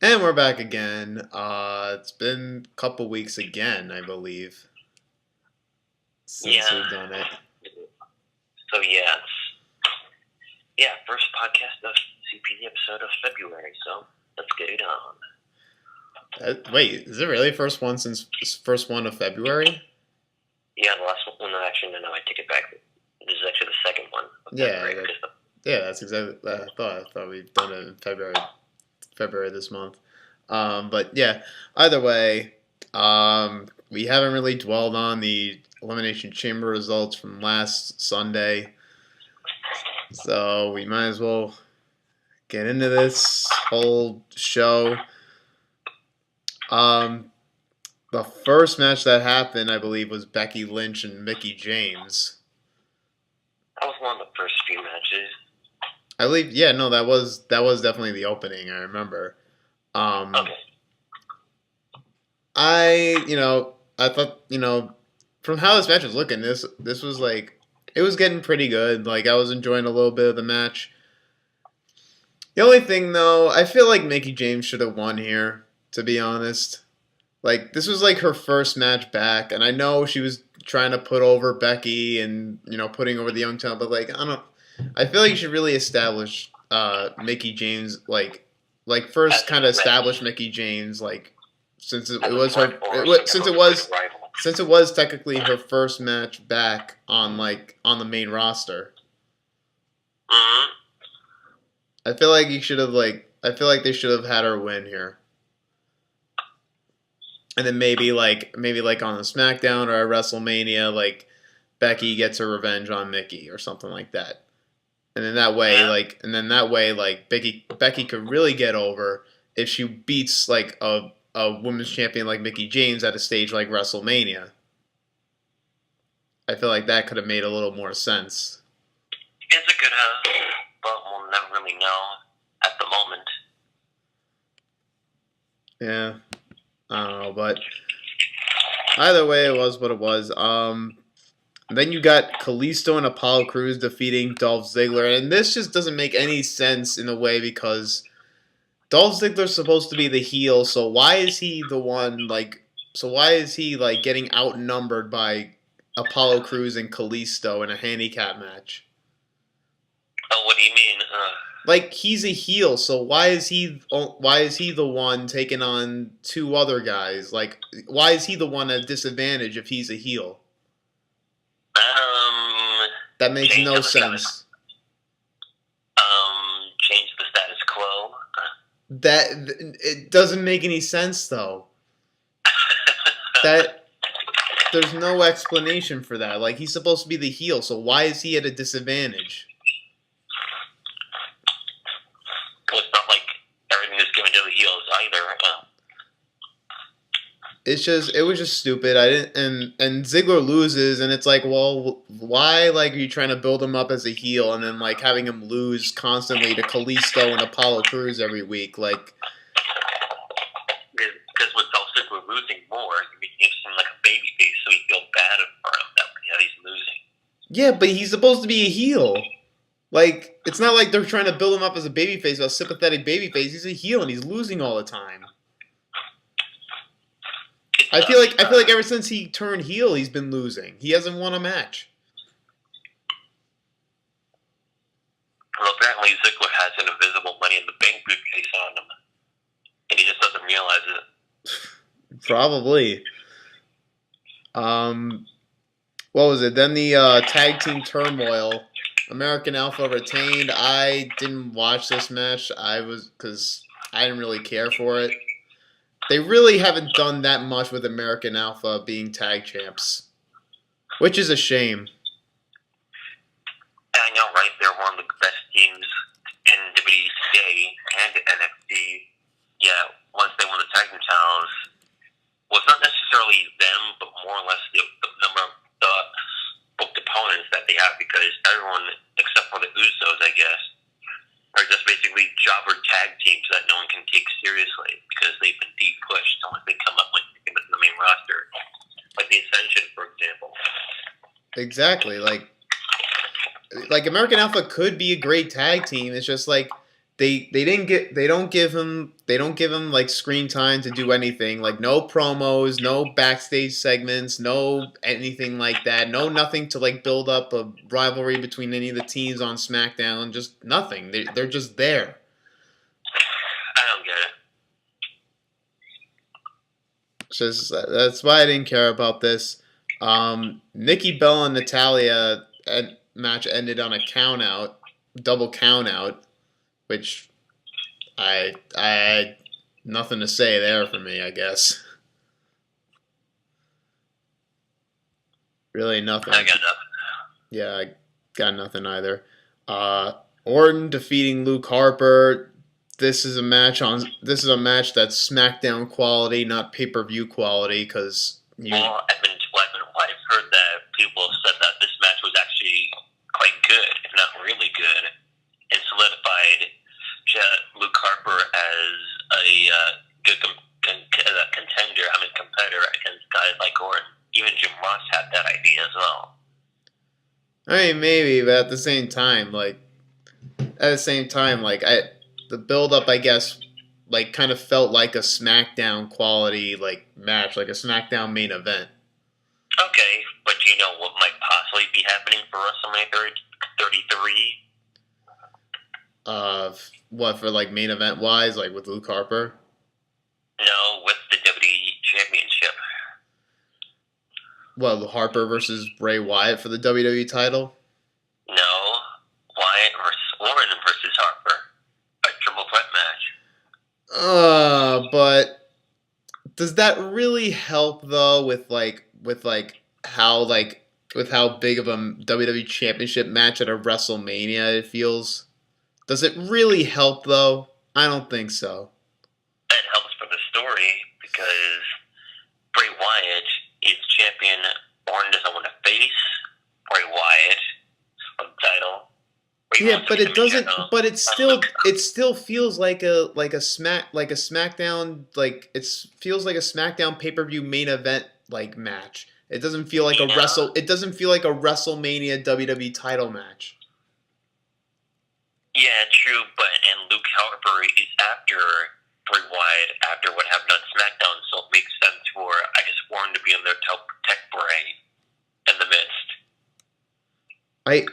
And we're back again. It's been a couple weeks again, I believe, since Yeah. we've done it. So first podcast of CPD episode of February. So let's get it on. Wait, is it really first one since first one of February? Yeah, the last one. No, actually, no, I take it back. This is actually the second one of Yeah, February. that's exactly. I thought we'd done it in February this month. But yeah, either way, we haven't really dwelled on the Elimination Chamber results from last Sunday, so we might as well get into this whole show. The first match that happened, I believe, was Becky Lynch and Mickie James. That was one of the first few matches. I believe, yeah, no, that was definitely the opening. I remember. Okay. I thought, from how this match was looking, this was like, it was getting pretty good. Like, I was enjoying a little bit of the match. The only thing, though, I feel like Mickie James should have won here, to be honest. Like, this was like her first match back, and I know she was trying to put over Becky and, putting over the young talent, but like, I feel like you should really establish Mickie James, like first kind of establish Mickie James, like, since it was technically her first match back on the main roster. Mm-hmm. I feel like they should have had her win here. And then maybe on the SmackDown or a WrestleMania, like, Becky gets her revenge on Mickie or something like that. And then that way, Becky could really get over if she beats like a women's champion like Mickie James at a stage like WrestleMania. I feel like that could have made a little more sense. Yes, it could have, but we'll never really know at the moment. Yeah. I don't know, but either way, it was what it was. Then you got Kalisto and Apollo Crews defeating Dolph Ziggler, and this just doesn't make any sense in a way because Dolph Ziggler's supposed to be the heel, so why is he the one getting outnumbered by Apollo Crews and Kalisto in a handicap match? Oh, what do you mean? Like, he's a heel, so why is he the one taking on two other guys? Like, why is he the one at disadvantage if he's a heel? That makes no sense. Change the status quo. It doesn't make any sense though. There's no explanation for that. Like, he's supposed to be the heel, so why is he at a disadvantage? It's not like everything is given to the heels either. It was just stupid. And Ziggler loses, and it's like, well, why, like, are you trying to build him up as a heel and then, like, having him lose constantly to Kalisto and Apollo Crews every week? Like, because with Dolph Ziggler losing more, you make him seem like a babyface, so you feel bad for him that he's losing. Yeah, but he's supposed to be a heel. Like, it's not like they're trying to build him up as a babyface, a sympathetic babyface. He's a heel and he's losing all the time. I feel like ever since he turned heel, he's been losing. He hasn't won a match. Well, apparently Ziggler has an invisible Money in the Bank briefcase on him, and he just doesn't realize it. Probably. What was it? Then the tag team turmoil. American Alpha retained. I didn't watch this match. Because I didn't really care for it. They really haven't done that much with American Alpha being tag champs, which is a shame. I know, right? They're one of the best teams in WWE today and NXT. Yeah, once they won the tag team titles, well, it's not necessarily them, but more or less the number of the booked opponents that they have, because everyone, except for the Usos, I guess, are just basically jobber tag teams that no one can take seriously because they've been deep pushed unless they come up with the main roster, like the Ascension, for example. Exactly. Like American Alpha could be a great tag team. It's just like they don't give him like screen time to do anything, like no promos, no backstage segments, no anything like that, no nothing to like build up a rivalry between any of the teams on SmackDown, just nothing. They're just there. I don't get it. Just that's why I didn't care about this. Nikki Bella and Natalia match ended on a count out, double count out, which I nothing to say there for me, I guess. Really nothing. I got nothing. Yeah, I got nothing either. Orton defeating Luke Harper. This is a match that's SmackDown quality, not pay-per-view quality. Because Well, I've heard that people said that this match was actually quite good, if not really good, and solidified Luke Harper as a good competitor against guys like Orton. Even Jim Ross had that idea as well. I mean, maybe, but at the same time, like the build up, I guess, like kind of felt like a SmackDown quality like match, like a SmackDown main event. Okay, but do you know what might possibly be happening for WrestleMania 33? What for like main event wise, like with Luke Harper? No, with the WWE Championship. Well, Harper versus Bray Wyatt for the WWE title? No, Wyatt versus Orton versus Harper. A triple threat match. But does that really help though with how big of a WWE Championship match at a WrestleMania it feels? Does it really help though? I don't think so. It helps for the story because Bray Wyatt is champion. Orton doesn't want to face Bray Wyatt for the title. Yeah, but it doesn't. But it still feels like a SmackDown feels like a SmackDown pay-per-view main event like match. It doesn't feel like It doesn't feel like a WrestleMania WWE title match. Yeah, true. And Luke Harper is after Bray Wyatt after what happened on SmackDown, so it makes sense for Orton to be in there to help protect Bray in the midst.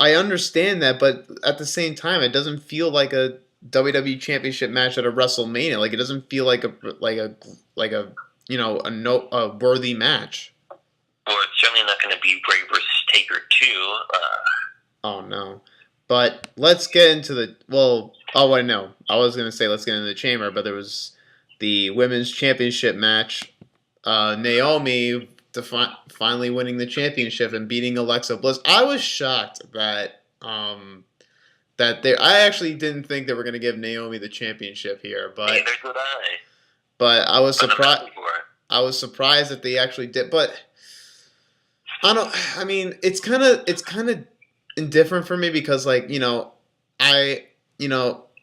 I understand that, but at the same time, it doesn't feel like a WWE Championship match at a WrestleMania. Like it doesn't feel like a worthy match. Well, it's certainly not going to be Bray versus Taker 2. Oh no! But let's get into the Oh wait, no. I was gonna say let's get into the Chamber, but there was the Women's Championship match. Naomi finally winning the championship and beating Alexa Bliss. I was shocked that I actually didn't think they were going to give Naomi the championship here, but neither did I. But I was surprised. I was surprised that they actually did. But I mean, it's kind of indifferent for me because I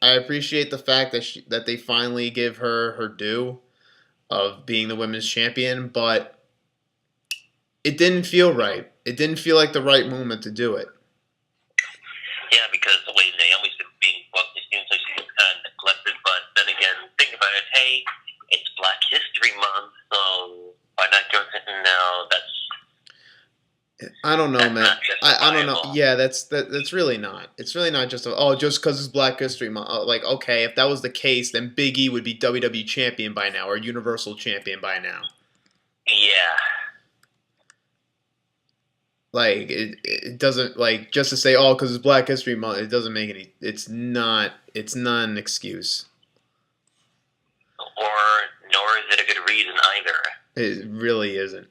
appreciate the fact that they finally give her due of being the women's champion, but it didn't feel right. It didn't feel like the right moment to do it. Yeah, because the way Naomi's been being booked, it seems like she's been kind of neglected. But then again, think about it. Hey, it's Black History Month, so why not do it now? I don't know, man. I don't know. Yeah, that's really not. It's really not just just because it's Black History Month. Like, okay, if that was the case, then Big E would be WWE champion by now or Universal champion by now. Yeah. Like it doesn't just to say because it's Black History Month. It doesn't make any. It's not an excuse. Nor is it a good reason either. It really isn't.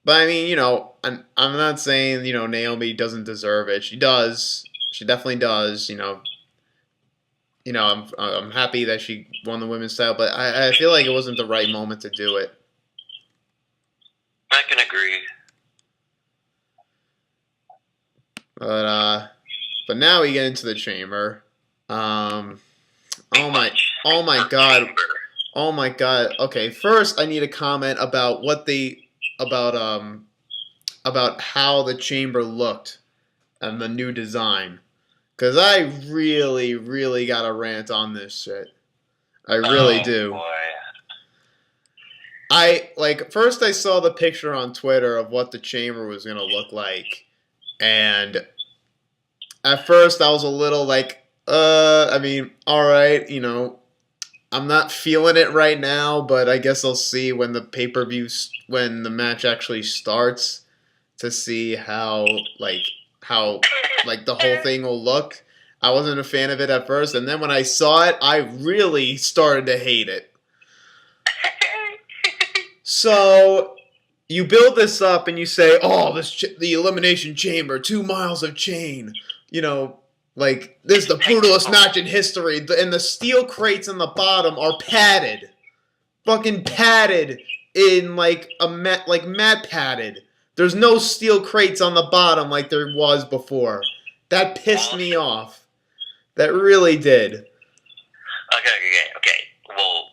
But I mean, I'm not saying Naomi doesn't deserve it. She does. She definitely does. I'm happy that she won the women's title, but I feel like it wasn't the right moment to do it. I can agree. But now we get into the Chamber. Oh my god. Okay, first I need a comment about about how the Chamber looked and the new design. Because I really, really got a rant on this shit. I really Oh do. boy. First I saw the picture on Twitter of what the chamber was going to look like. And at first I was a little like, I mean, alright, you know, I'm not feeling it right now, but I guess I'll see when the pay-per-view, when the match actually starts to see how the whole thing will look. I wasn't a fan of it at first, and then when I saw it, I really started to hate it. So you build this up and you say, "Oh, the Elimination Chamber, 2 miles of chain." You know, like this is the brutalest match in history, and the steel crates on the bottom are padded, fucking padded in like mat padded. There's no steel crates on the bottom like there was before. That pissed me off. That really did. Okay. Well,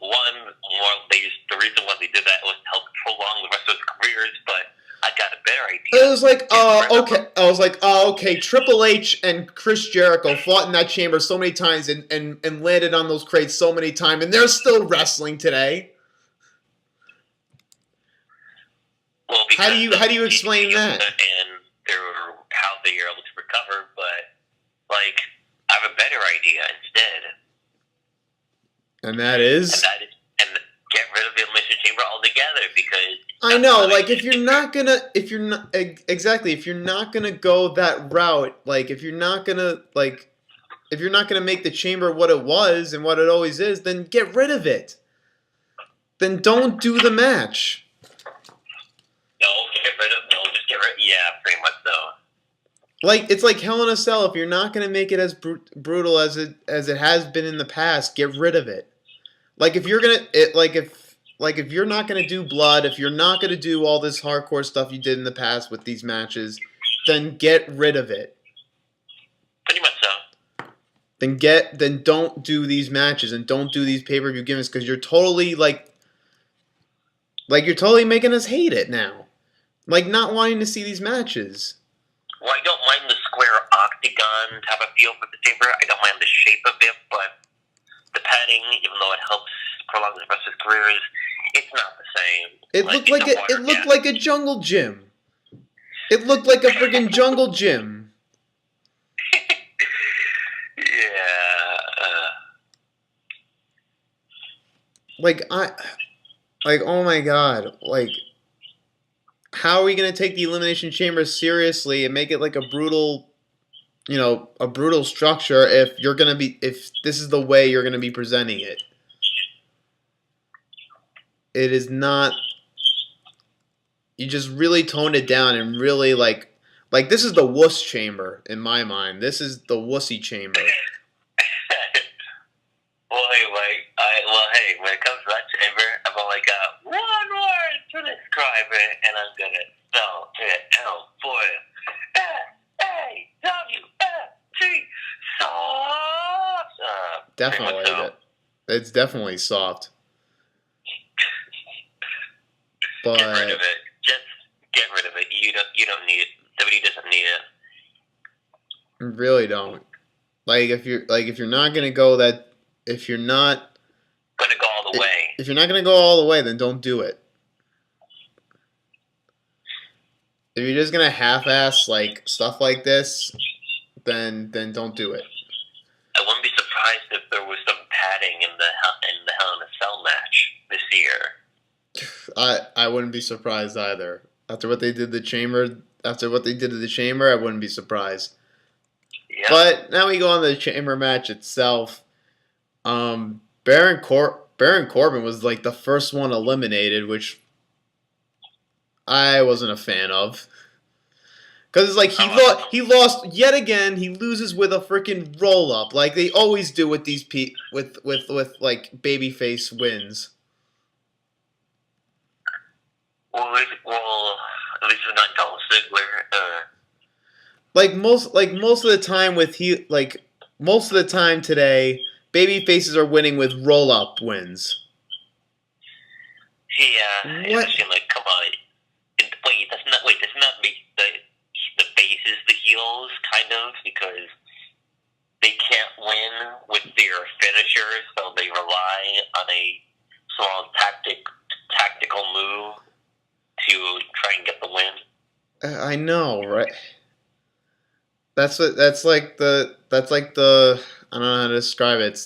the reason why they did that was to help prolong the rest of their careers, but I got a better idea. It was like, okay. I was like, okay. Triple H and Chris Jericho fought in that chamber so many times and landed on those crates so many times, and they're still wrestling today. Well, how do you explain that? And how they are able to recover, but like I have a better idea instead. And that is and get rid of the Elimination Chamber altogether, because I know, like if you're not gonna go that route, like if you're not gonna make the chamber what it was and what it always is, then get rid of it. Then don't do the match. Just get rid. Yeah, pretty much so. Like it's like Hell in a Cell. If you're not gonna make it as brutal as it has been in the past, get rid of it. Like if you're gonna if you're not gonna do blood, if you're not gonna do all this hardcore stuff you did in the past with these matches, then get rid of it. Pretty much so. Then don't do these matches and don't do these pay-per-view gimmicks, because you're totally you're totally making us hate it now. Like not wanting to see these matches. Well, I don't mind the square octagon type of feel for the chamber. I don't mind the shape of it, but the padding, even though it helps prolong the rest of careers, it's not the same. It looked like a jungle gym. It looked like a friggin' jungle gym. Yeah. Oh my god, how are we gonna take the Elimination Chamber seriously and make it like a brutal structure if this is the way you're gonna be presenting it? It is not. You just really toned it down and really like this is the wuss chamber in my mind. This is the wussy chamber. Hey, when it comes to that chamber, I've only got one word to describe it, and I'm gonna spell it out for you. S-A-W-F-T. Soft. Definitely, it's definitely soft. But get rid of it. Just get rid of it. You don't need it. WWE doesn't need it. Really don't. If you're not gonna go that. If you're not gonna go all the way. If you're not gonna go all the way, then don't do it. If you're just gonna half-ass stuff like this, then don't do it. I wouldn't be surprised if there was some padding in the Hell in a Cell match this year. I wouldn't be surprised either. After what they did to the chamber, I wouldn't be surprised. Yep. But now we go on to the chamber match itself. Baron Corbin was the first one eliminated, which I wasn't a fan of. Because it's he lost yet again. He loses with a freaking roll up, like they always do with these with babyface wins. Well, at least it's not Dolph Ziggler. Most of the time most of the time today, baby faces are winning with roll up wins. Yeah, it's come on. Wait, does not make the faces the heels, kind of, because they can't win with their finishers, so they rely on a small tactical move to try and get the win. I know, right? That's like the I don't know how to describe it.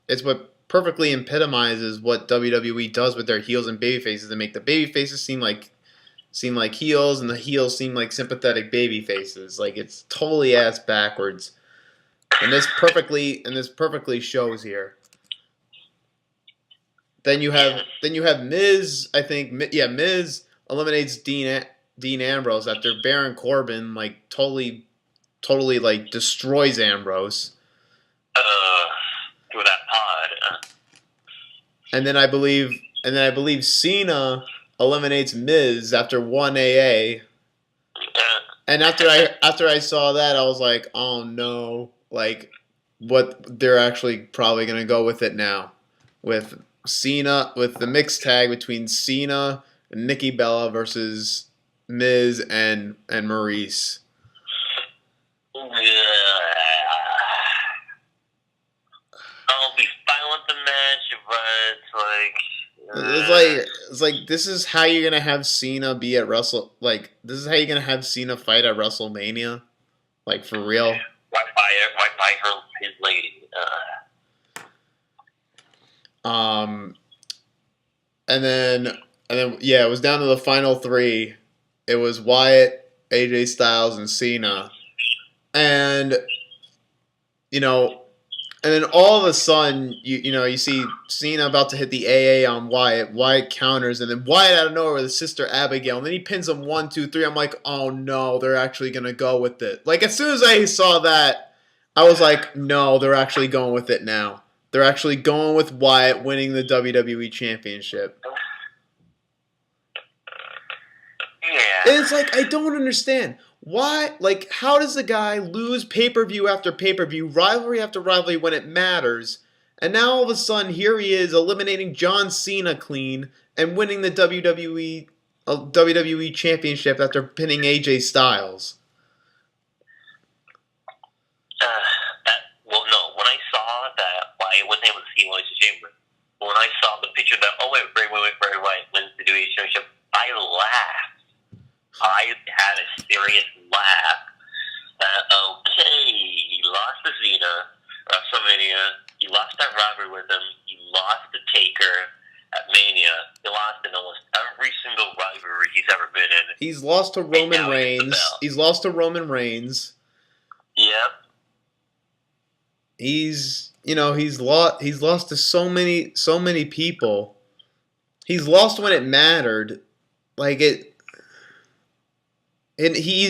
It's what perfectly epitomizes what WWE does with their heels and baby faces. They make the baby faces seem like heels, and the heels seem like sympathetic baby faces. Like, it's totally ass backwards. And this perfectly shows here. Then you have Miz. I think Miz eliminates Dean Ambrose after Baron Corbin like totally like destroys Ambrose. Through that pod. And then I believe Cena eliminates Miz after 1 AA. And after I saw that, I was like, oh no, like what they're actually probably gonna go with it now, with Cena, with the mixed tag between Cena and Nikki Bella versus Miz and Maurice. I'll be fine with the match, but It's like this is how you're gonna have Cena be at this is how you're gonna have Cena fight at WrestleMania, like for real. Why buy her his lady? And then yeah, it was down to the final three. It was Wyatt, AJ Styles, and Cena, and and then all of a sudden, you see Cena about to hit the AA on Wyatt. Wyatt counters, and then Wyatt out of nowhere with his sister Abigail, and then he pins him 1, 2, 3. I'm like, oh no, they're actually gonna go with it. Like, as soon as I saw that, I was like, no, they're actually going with it now. They're actually going with Wyatt winning the WWE Championship. Yeah. And it's like, I don't understand. Why? Like, how does the guy lose pay-per-view after pay-per-view, rivalry after rivalry when it matters, and now all of a sudden here he is eliminating John Cena clean and winning the WWE Championship after pinning AJ Styles? Well, no. When I saw that Wyatt wasn't able to see Elimination Chamber, when I saw the picture that Bray Wyatt wins the WWE Championship, I laughed. I had a serious laugh. Okay, he lost to Cena, WrestleMania. He lost that rivalry with him. He lost to Taker at Mania. He lost in almost every single rivalry he's ever been in. He's lost to Roman Reigns. He's lost to Roman Reigns. Yep. He's lost to so many people. He's lost when it mattered. Like it. And he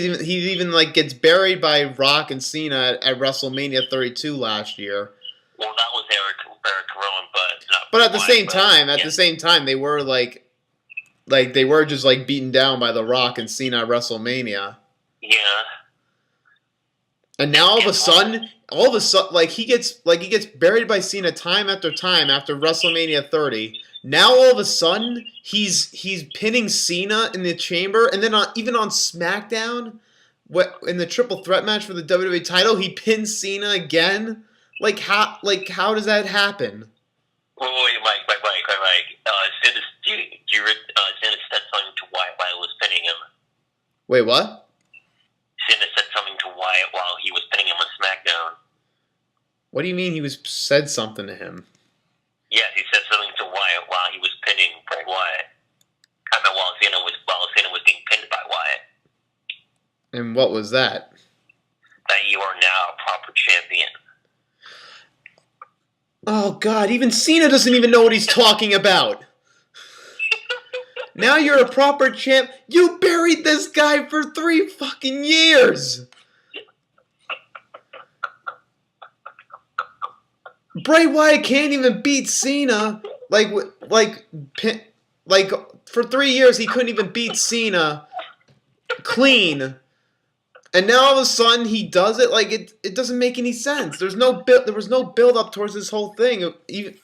even like gets buried by Rock and Cena at WrestleMania 32 last year. Well, that was Eric Rowan, but at the same time, they were like they were just like beaten down by The Rock and Cena at WrestleMania. Yeah. And now all of a sudden, like he gets buried by Cena time after time after WrestleMania 30. Now all of a sudden he's pinning Cena in the chamber, and then even on SmackDown, in the triple threat match for the WWE title, he pins Cena again. Like how does that happen? Wait, Mike. Cena said something to Wyatt while he was pinning him. Wait, what? Cena said something to Wyatt while he was pinning him on SmackDown. What do you mean he said something to him? Yes, he said something to Wyatt while he was pinning Bray Wyatt. I mean, while Cena was being pinned by Wyatt. And what was that? That you are now a proper champion. Oh God, even Cena doesn't even know what he's talking about. Now you're a proper champ. You buried this guy for 3 fucking years. Bray Wyatt can't even beat Cena. Like for 3 years he couldn't even beat Cena clean. And now all of a sudden he does it. Like it doesn't make any sense. There was no build up towards this whole thing. Nothing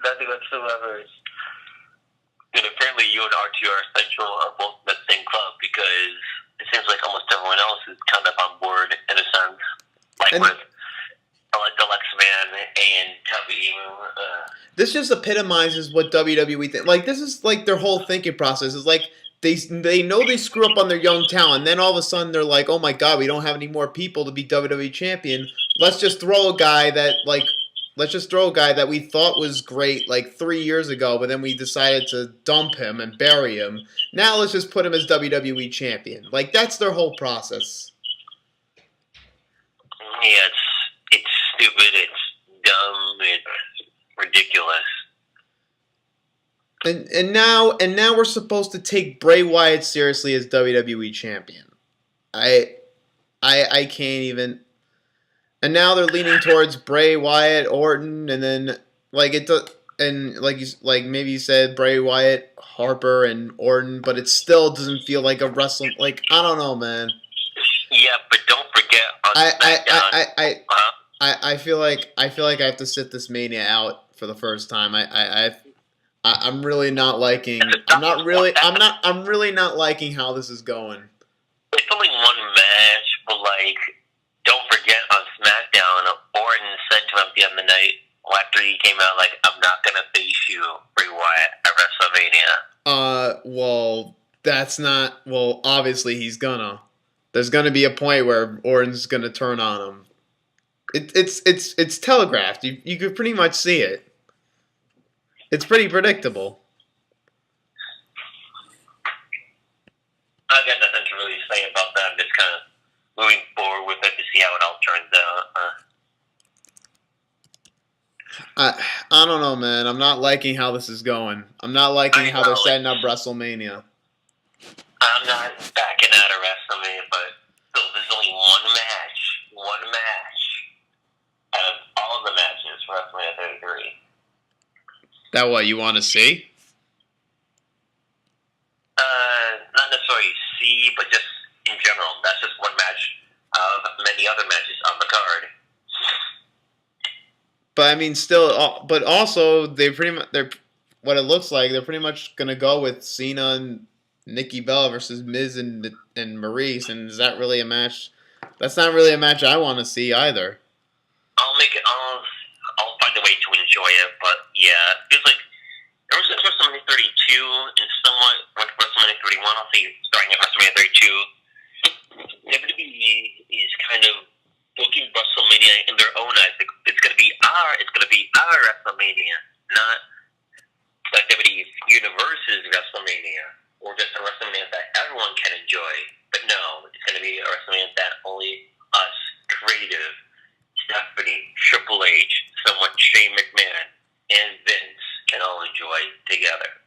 whatsoever. And apparently you and RTR Central are both in the same club, because it seems like almost everyone else is kind of on board in a sense. Like with McMahon and Tubby. This just epitomizes what WWE thinks. Like, this is like their whole thinking process. Is like they know they screw up on their young talent, and then all of a sudden they're like, oh my god, we don't have any more people to be WWE champion. Let's just throw a guy that we thought was great like 3 years ago, but then we decided to dump him and bury him. Now let's just put him as WWE champion. Like, that's their whole process. Yeah, it's stupid, it's dumb, it's ridiculous. And now we're supposed to take Bray Wyatt seriously as WWE champion. I can't even. And now they're leaning towards Bray Wyatt, Orton, and then maybe you said Bray Wyatt, Harper, and Orton, but it still doesn't feel like a wrestling. Like, I don't know, man. Yeah, but don't forget on SmackDown. I feel like I have to sit this Mania out for the first time. I'm really not liking. I'm really not liking how this is going. It's only one match, but like, don't forget on SmackDown, Orton said to him at the end of the night after he came out, like, I'm not gonna face you, Bray Wyatt, at WrestleMania. Well, that's not. Well, obviously he's gonna. There's gonna be a point where Orton's gonna turn on him. It's telegraphed. You could pretty much see it. It's pretty predictable. I got nothing to really say about that. I'm just kind of moving forward with it to see how it all turns out. I don't know, man. I'm not liking how this is going. I'm not liking how they're setting up WrestleMania. I'm not backing out of WrestleMania, but still, there's only one match. One match out of all the matches for WrestleMania 33. That what you want to see? Not necessarily see, but just in general. That's just one match of many other matches on the card. But I mean, still, but also they're what it looks like. They're pretty much gonna go with Cena and Nikki Bella versus Miz and Maurice. And is that really a match? That's not really a match I want to see either. I'll find a way to enjoy it, but yeah, it feels like ever since WrestleMania 32 and somewhat with WrestleMania 31, I'll say starting at WrestleMania 32, WWE is kind of booking WrestleMania in their own eyes. It's gonna be our WrestleMania, not like WWE Universe's WrestleMania, or just a WrestleMania that everyone can enjoy. But no, it's gonna be a WrestleMania that only us, creative, Stephanie, Triple H, somewhat Shane McMahon, and Vince can all enjoy together.